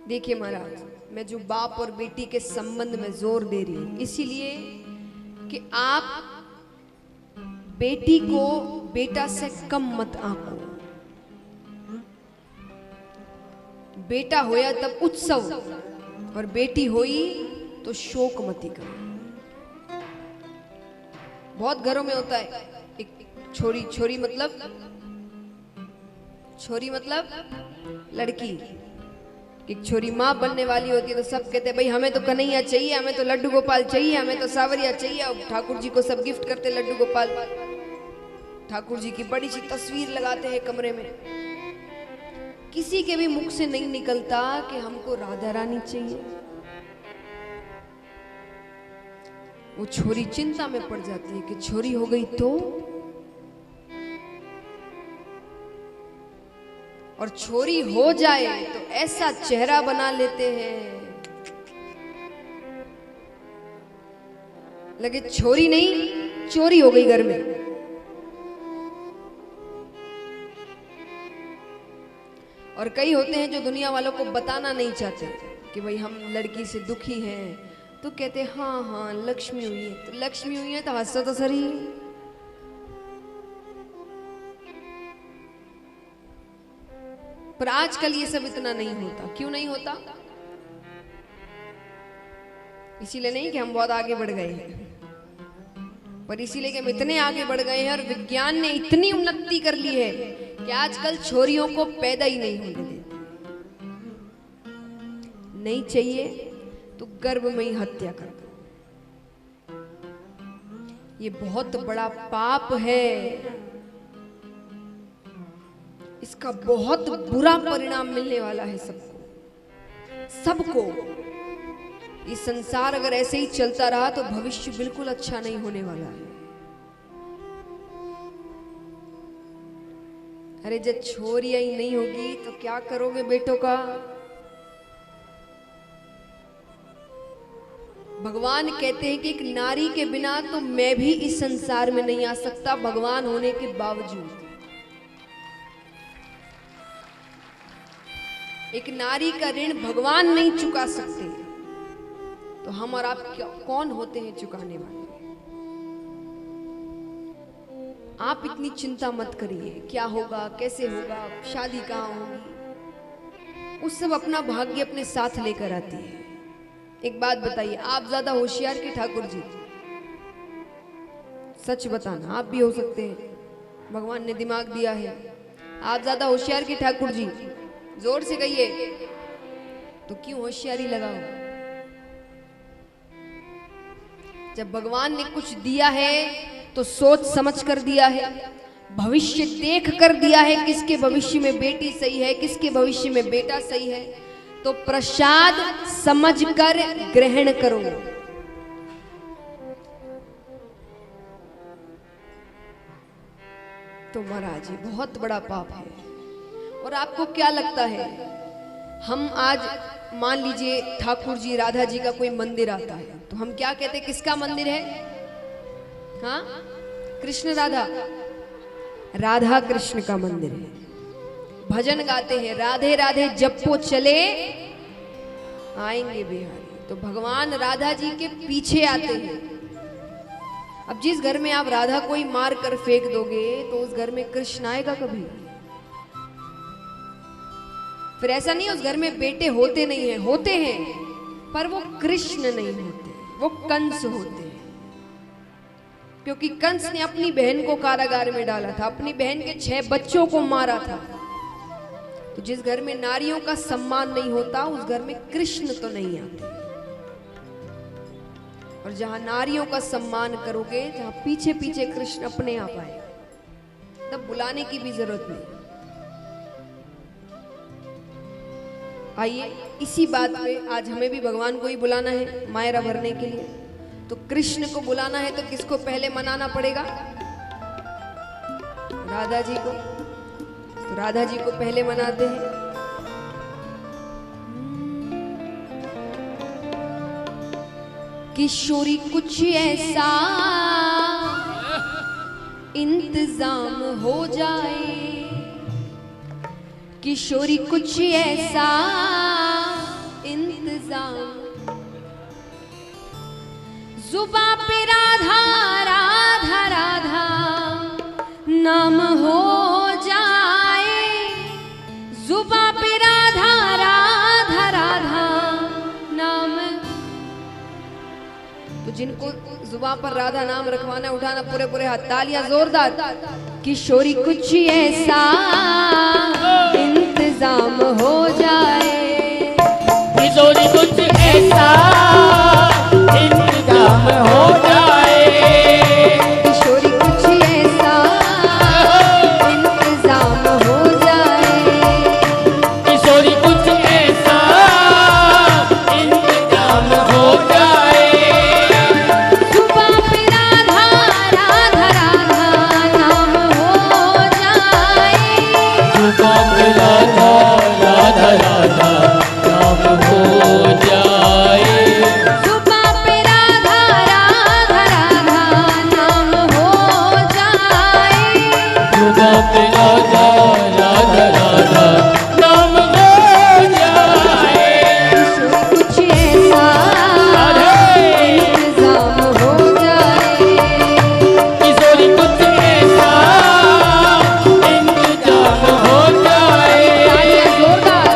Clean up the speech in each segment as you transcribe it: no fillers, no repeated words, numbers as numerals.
देखिए महाराज, मैं जो बाप और बेटी के संबंध में जोर दे रही हूं इसीलिए कि आप बेटी को बेटा से कम मत आंको। बेटा होया तब उत्सव और बेटी होई तो शोक मती करो। बहुत घरों में होता है एक छोरी मतलब लड़की। एक छोरी माँ बनने वाली होती है तो सब कहते हैं भाई हमें तो कन्हैया चाहिए, हमें तो लड्डू गोपाल चाहिए, हमें तो सावरिया चाहिए। और ठाकुर जी को सब गिफ्ट करते लड्डू गोपाल। ठाकुर जी की बड़ी सी तस्वीर लगाते हैं कमरे में। किसी के भी मुख से नहीं निकलता कि हमको राधा रानी चाहिए। वो छोरी चिंता में पड़ जाती है कि छोरी हो गई तो, और छोरी हो जाए तो ऐसा चेहरा बना लेते हैं लगे छोरी नहीं चोरी हो गई घर में। और कई होते हैं जो दुनिया वालों को बताना नहीं चाहते कि भाई हम लड़की से दुखी हैं, तो कहते हैं हाँ हाँ लक्ष्मी हुई है, तो लक्ष्मी हुई है तो हंसो तो सही। पर आजकल ये सब इतना नहीं होता। क्यों नहीं होता? इसीलिए नहीं कि हम बहुत आगे बढ़ गए हैं, पर इसीलिए कि हम इतने आगे बढ़ गए हैं और विज्ञान ने इतनी उन्नति कर ली है कि आजकल छोरियों को पैदा ही नहीं होने देते। नहीं चाहिए तो गर्भ में ही हत्या कर दो। ये बहुत बड़ा पाप है। इसका बहुत बुरा परिणाम मिलने वाला है सबको। ये संसार अगर ऐसे ही चलता रहा तो भविष्य बिल्कुल अच्छा नहीं होने वाला है। अरे जब छोरियां ही नहीं होगी तो क्या करोगे बेटों का? भगवान कहते हैं कि एक नारी के बिना तो मैं भी इस संसार में नहीं आ सकता, भगवान होने के बावजूद। एक नारी का ऋण भगवान नहीं चुका सकते, तो हम और आप कौन होते हैं चुकाने वाले? आप इतनी चिंता मत करिए क्या होगा, कैसे होगा, शादी कहाँ होगी, उस सब अपना भाग्य अपने साथ लेकर आती है। एक बात बताइए, आप ज्यादा होशियार कि ठाकुर जी? सच बताना, आप भी हो सकते हैं, भगवान ने दिमाग दिया है। आप ज्यादा होशियार कि ठाकुर जी? जोर से कहिए। तो क्यों होशियारी लगाओ? जब भगवान ने कुछ दिया है तो सोच समझ कर दिया है, भविष्य देख कर दिया है। किसके भविष्य में बेटी सही है, किसके भविष्य में बेटा सही है, तो प्रसाद समझ कर ग्रहण करो। तो महाराज ये बहुत बड़ा पाप है। और आपको क्या लगता है, हम आज मान लीजिए ठाकुर जी राधा जी का कोई मंदिर आता है तो हम क्या कहते हैं, किसका मंदिर है? हाँ, कृष्ण राधा, राधा कृष्ण का मंदिर है। भजन गाते हैं, राधे राधे जपो चले आएंगे बिहारी। तो भगवान राधा जी के पीछे आते हैं। अब जिस घर में आप राधा को ही मार कर फेंक दोगे तो उस घर में कृष्ण आएगा कभी? फिर ऐसा नहीं उस घर में बेटे होते नहीं हैं, होते हैं, पर वो कृष्ण नहीं होते, वो कंस होते हैं। क्योंकि कंस ने अपनी बहन को कारागार में डाला था, अपनी बहन के 6 बच्चों को मारा था। तो जिस घर में नारियों का सम्मान नहीं होता उस घर में कृष्ण तो नहीं आते। और जहां नारियों का सम्मान करोगे, जहां पीछे पीछे कृष्ण अपने आप आए, तब बुलाने की भी जरूरत नहीं। आइए इसी बात पे आज हमें भी भगवान को ही बुलाना है मायरा भरने के लिए। तो कृष्ण को बुलाना है तो किसको पहले मनाना पड़ेगा? राधा जी को। तो राधा जी को पहले मनाते हैं। किशोरी कुछ ऐसा इंतजाम हो जाए, किशोरी कुछ ऐसा इंतजाम। जुबा पे राधा राधा राधा नाम हो जाए, जुबा पे राधा राधा राधा नाम। तो जिनको जुबा पर राधा नाम रखवाना, उठाना पूरे पूरे हाथ, तालियां जोरदार। किशोरी कुछ ऐसा इंतजाम हो जाए, किशोरी कुछ ऐसा इंतजाम हो जाए, किशोरी कुछ ऐसा इंतजाम हो जाए, किशोरी कुछ ऐसा इंतजाम हो जाए। जुबा पे राधा राधा राधा नाम हो जाए, जुबा पे राधा राधा राधा नाम हो जाए, जुबा पे राधा राधा राधा नाम हो जाए, जुबा पे राधा राधा राधा नाम हो जाए। कुछ ऐसा इंतजाम हो जाए। किशोरी कुछ ऐसा इंतजाम हो जाए। तालियां जोरदार।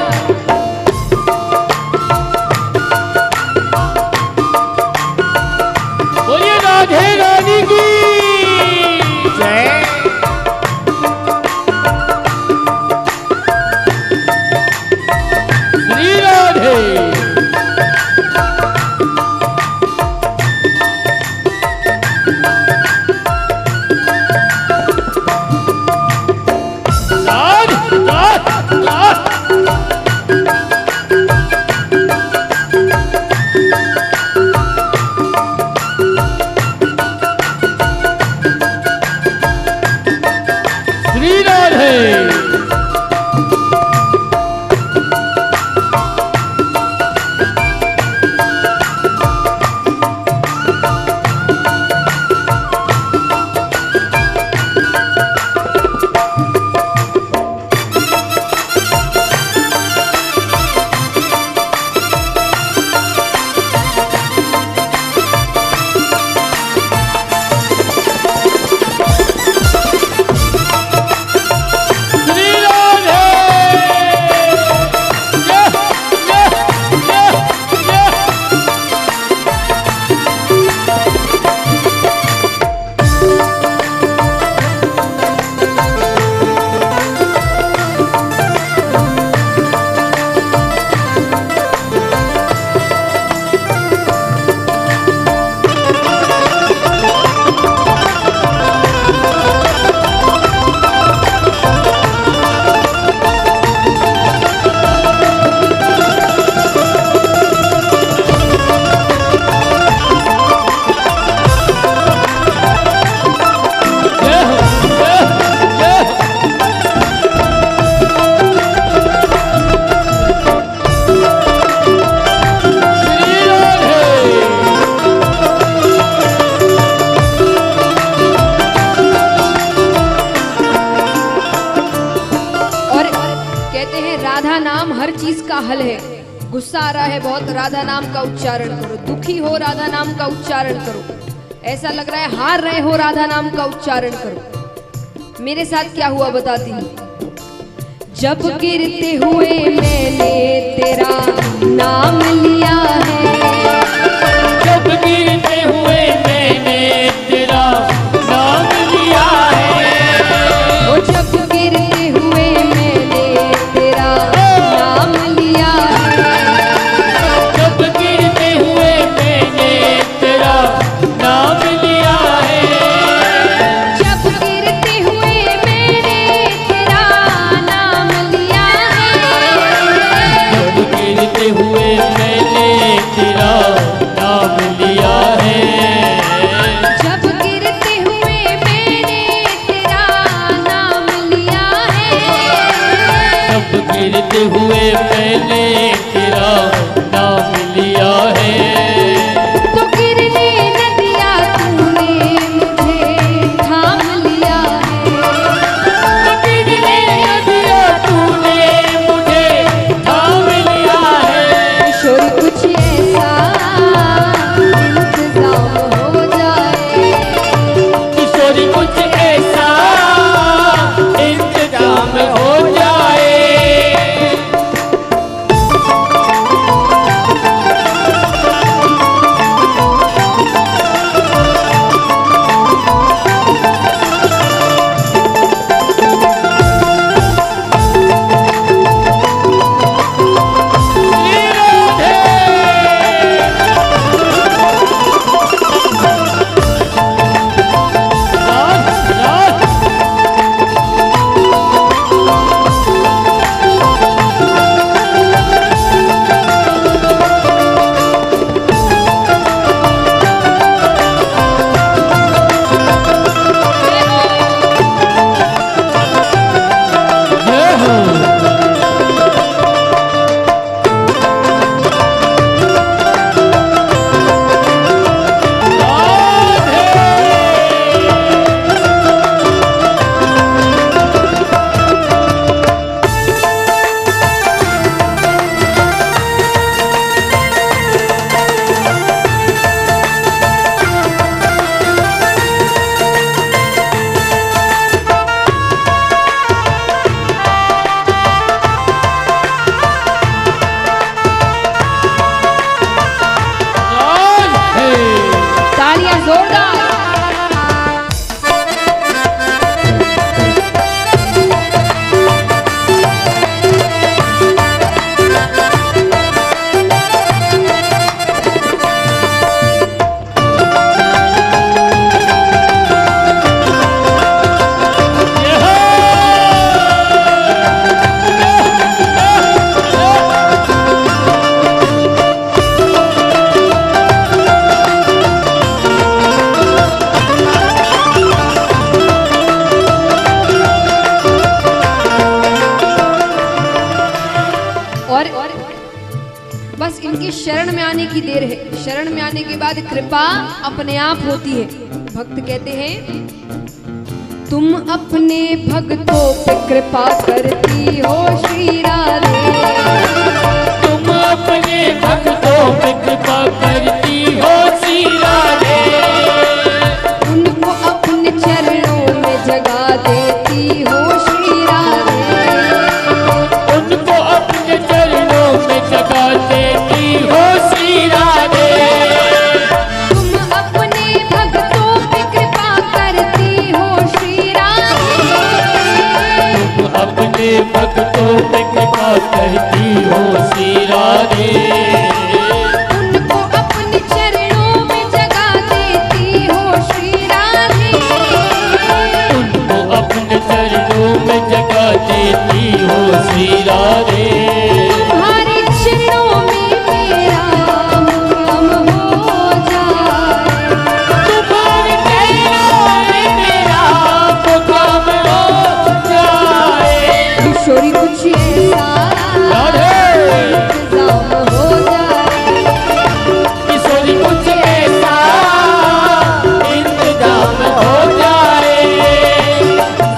बोलिए राधे रानी की जय। श्री राधे। राध राध राध। श्री राधे। श्री राधे। और कहते हैं राधा नाम हर चीज का हल है। गुस्सा आ रहा है बहुत, राधा नाम का उच्चारण करो। दुखी हो, राधा नाम का उच्चारण करो। ऐसा लग रहा है हार रहे हो, राधा नाम का उच्चारण करो। मेरे साथ क्या हुआ बताती हूँ। जब गिरते हुए मैंने तेरा नाम लिया है, जब गिरते हुए मैंने तेरा नाम लिया है, वो जब गिरते हुए मैंने तेरा नाम लिया है, जब गिरते हुए मैंने तेरा नाम लिया है, जब गिरते हुए मैंने तेरा नाम लिया है, जब गिरते हुए मैंने तेरा नाम लिया है, जब गिरते हुए मैंने तेरा नाम लिया है, जब गिरते हुए मैंने तेरा नाम लिया है, तो गिरने न दिया तूने मुझे थाम लिया है, तो गिरने न दिया तूने मुझे थाम लिया है। किशोरी कुछ उनके शरण में आने की देर है। शरण में आने के बाद कृपा अपने आप होती है। भक्त कहते हैं, तुम अपने भक्तों पे कृपा करती हो श्री राधे। तुम अपने भक्तों पे कृपा करती हो श्री राधे। उनको अपने चरणों में जगा देती हो श्री राधे। उनको अपने चरणों में जगा देती हो श्री राधे। तुम अपने भक्तों पे कृपा करती हो श्री राधे। तुम अपने भक्तों पे कृपा करती हो श्री राधे। उनको अपने चरणों में जगा देती हो श्री राधे। उनको अपने चरणों में जगा देती हो श्री राधे। तुम्हारे चरणों में मेरा मुकाम हो जाए। तुम्हारे चरणों में मेरा मुकाम हो जाए। किशोरी कुछ ऐसा राधे इंतजाम हो जाए। किशोरी कुछ ऐसा इंतजाम हो जाए।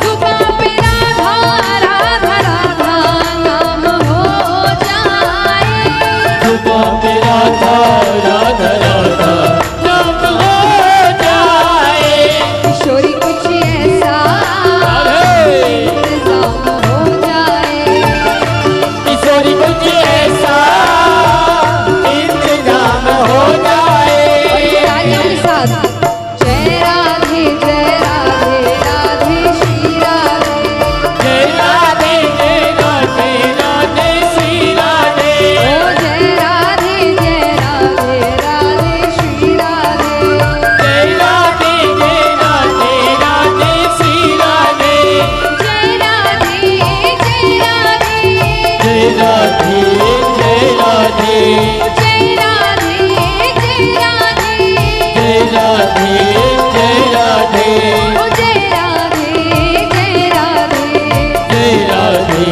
जुबां पे राधा राधा राधा नाम हो जाए। जुबां पे राधा राधा राधा नाम हो जाए। किशोरी कुछ ऐसा राधे इंतजाम हो जाए। किशोरी कुछ ऐसा इंतजाम हो जाए। तालियों के साथ जय राधे राधे श्री राधे। जय राधे राधे राधे श्री राधे। ओ जय राधे राधे श्री राधे। जय राधे राधे श्री राधे। जय राधे जय राधे जय राधे। जय राधे जय राधे जय राधे। ओ जय राधे जय राधे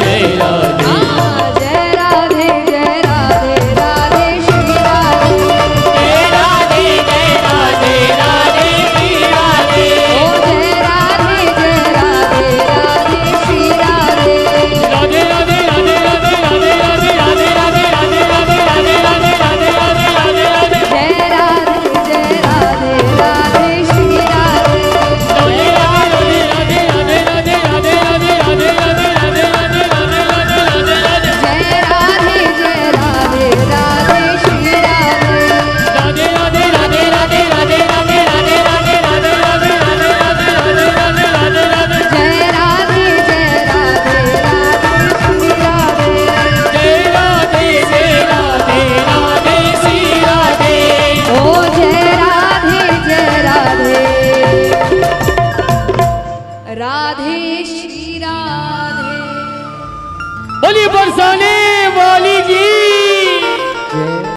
जय राधे। हाँ जय राधे राधे श्री राधे। जय राधे राधे श्री राधे। ओ जय राधे श्री राधे। राधे राधे राधे राधे राधे राधे राधे राधे राधे राधे राधे राधे राधे राधे राधे राधे। जय राधे श्री राधे। राधे राधे राधे राधे राधे राधे राधे राधे राधे राधे राधे राधे राधे राधे राधे। जय राधे श्री राधे। राधे राधे राधे राधे राधे राधे राधे राधे राधे राधे राधे राधे राधे राधे राधे राधे। जय राधे श्री राधे। जय राधे राधे श्री राधे। ओ जय राधे राधे श्री राधे। बोलिए बरसाने